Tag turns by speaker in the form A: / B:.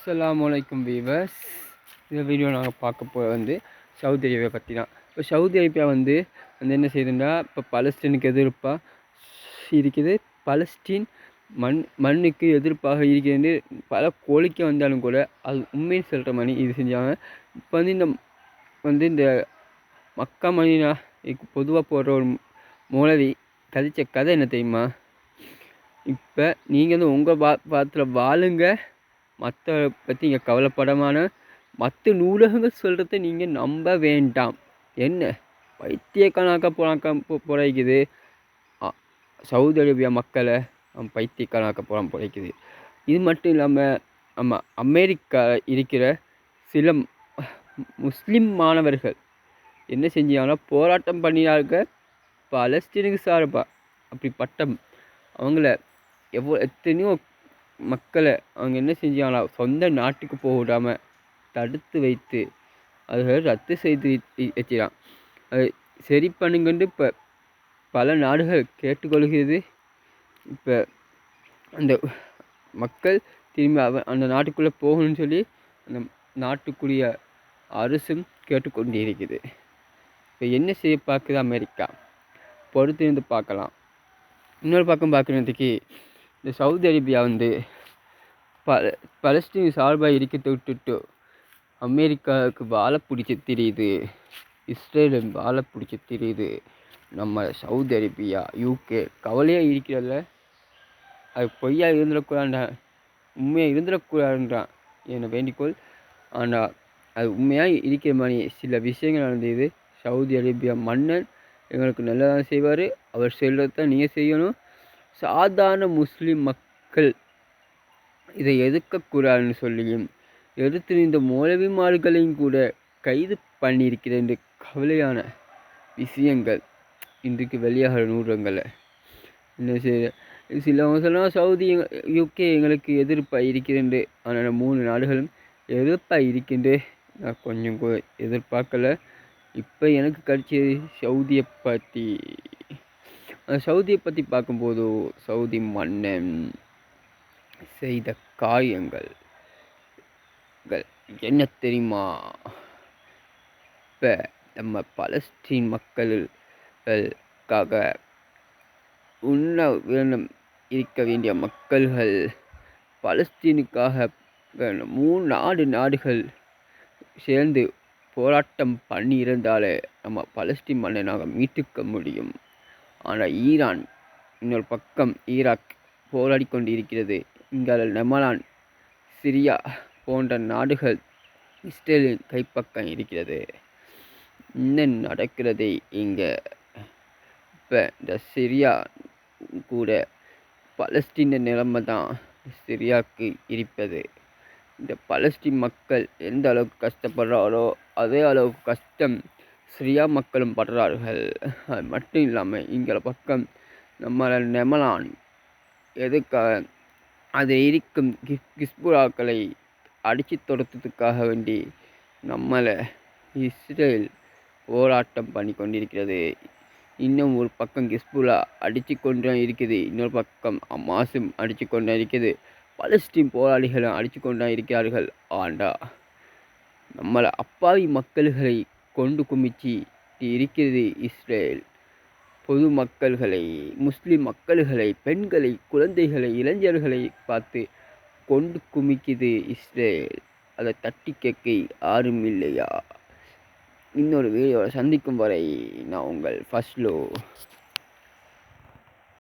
A: அஸ்ஸலாமு அலைக்கும் வீவர்ஸ். இந்த வீடியோ நாங்கள் பார்க்க போகிற சவுதி அரேபியா பற்றி தான். இப்போ சவுதி அரேபியா என்ன செய்யுதுன்னா, இப்போ பலஸ்தீனுக்கு எதிர்ப்பாக இருக்குது. பலஸ்தீன் மண்ணுக்கு எதிர்ப்பாக இருக்கிறது. பல கோரிக்கை வந்தாலும் கூட அது உண்மைன்னு சொல்கிற மாதிரி இது செஞ்சாங்க. இப்போ இந்த மக்கா மதினா பொதுவாக போடுற ஒரு மௌலவி கதைச்ச கதை என்ன தெரியுமா? இப்போ நீங்கள் உங்கள் பாத்தில் வாழுங்க, மற்ற பற்றி இங்கே கவலைப்படமான மற்ற நூலகங்கள் சொல்கிறத நீங்கள் நம்ப வேண்டாம். என்ன பைத்தியக்கானாக்க புழைக்குது சவுதி அரேபியா மக்களை பைத்தியக்கானாக்க புழைக்குது. இது மட்டும் இல்லாமல் நம்ம அமெரிக்கா இருக்கிற சில முஸ்லீம் மாணவர்கள் என்ன செஞ்சாங்கன்னா போராட்டம் பண்ணினாங்க பலஸ்தீனுக்கு சார்பாக. அப்படிப்பட்ட அவங்கள எத்தனையோ மக்களை அவங்க என்ன செஞ்சாங்களா சொந்த நாட்டுக்கு போக விடாமல் தடுத்து வைத்து அதை ரத்து செய்து வச்சிடான். அது சரி பண்ணுங்கன்னு இப்போ பல நாடுகள் கேட்டுக்கொள்கிறது. இப்போ அந்த மக்கள் திரும்பி அந்த நாட்டுக்குள்ளே போகணும்னு சொல்லி அந்த நாட்டுக்குரிய அரசும் கேட்டுக்கொண்டு இருக்குது. இப்போ என்ன செய்ய பார்க்குது அமெரிக்கா, பொறுத்து இருந்து பார்க்கலாம். இன்னொரு பக்கம் பார்க்குறதுக்கு இந்த சவுதி அரேபியா பலஸ்தீன் சார்பாக இருக்கிறத விட்டுட்டு அமெரிக்காவுக்கு வாழை பிடிச்சி தெரியுது, இஸ்ரேலின் வாழை பிடிச்சி தெரியுது. நம்ம சவுதி அரேபியா யூகே கவலையாக இருக்கிறதில்ல. அது பொய்யா இருந்துடக்கூடாதுன்றான், உண்மையாக இருந்துடக்கூடாதுன்றான் என்னை வேண்டிக்கொள். ஆனால் அது உண்மையாக இருக்கிற மாதிரி சில விஷயங்கள் நடந்தது. சவுதி அரேபியா மன்னன் எங்களுக்கு நல்லதாக செய்வார், அவர் சொல்கிறத தான் நீங்கள் செய்யணும். சாதாரண முஸ்லீம் மக்கள் இதை எதிர்க்கக்கூடாதுன்னு சொல்லியும் எதிர்த்து இந்த மௌலவிமார்களையும் கூட கைது பண்ணியிருக்கிற இந்த கவலையான விஷயங்கள் இன்றைக்கு வெளியாகிற நூறங்களை என்ன செய்ய சிலவங்க சொன்னால் சவுதி யூகே எங்களுக்கு எதிர்ப்பாக இருக்கின்ற. ஆனால் 3 நாடுகளும் எதிர்ப்பாக இருக்கின்ற. நான் கொஞ்சம் எதிர்பார்க்கலை. இப்போ எனக்கு கிடைச்சது சவுதியை பற்றி. சவுதியை பற்றி பார்க்கும்போது சவுதி மன்னன் செய்த காரியங்கள் என்ன தெரியுமா? இப்போ நம்ம பலஸ்தீன் மக்களுக்காக உண்ண வேணும் இருக்க வேண்டிய மக்கள்கள் பலஸ்தீனுக்காக 3 நாடுகள் சேர்ந்து போராட்டம் பண்ணி இருந்தாலே நம்ம பலஸ்தீன் மன்னனாக மீட்டுக்க முடியும். ஆனால் ஈரான் இன்னொரு பக்கம் ஈராக் போராடி கொண்டு இருக்கிறது. இங்கே லெபனான், சிரியா போன்ற நாடுகள் இஸ்ரேலின் கைப்பக்கம் இருக்கிறது. இன்னும் நடக்கிறது இங்கே. இப்போ இந்த சிரியா கூட பலஸ்தீன நிலைமை தான் சிரியாவுக்கு இருப்பது. இந்த பலஸ்தீன் மக்கள் எந்த அளவுக்கு கஷ்டப்படுறாரோ அதே அளவுக்கு கஷ்டம் சிரியா மக்களும் படுறார்கள். அது மட்டும் இல்லாமல் இங்கே பக்கம் நம்ம லெபனான் எதுக்காக அது இருக்கும் கிஸ்புல்லாக்களை அடித்து துரத்துறதுக்காக வேண்டி நம்மளை இஸ்ரேல் போராட்டம் பண்ணி கொண்டிருக்கிறது. இன்னும் ஒரு பக்கம் கிஸ்புல்லா அடித்து கொண்டு இருக்குது, இன்னொரு பக்கம் ஹமாஸும் அடித்து கொண்டு இருக்குது, பலஸ்தீன் போராளிகளும் அடித்து கொண்டு இருக்கிறார்கள். ஆண்டா நம்மளை அப்பாவி மக்கள்களை கொண்டு குமிச்சு இருக்கிறது இஸ்ரேல். பொது மக்கள்களை, முஸ்லிம் மக்கள்களை, பெண்களை, குழந்தைகளை, இளைஞர்களை பார்த்து கொண்டு குமிக்குது இஸ்ரேல். அதை தட்டி கேட்க யாரும் இல்லையா? இன்னொரு வீடியோவை சந்திக்கும் வரை நான் உங்கள் ஃபஸ்லோ.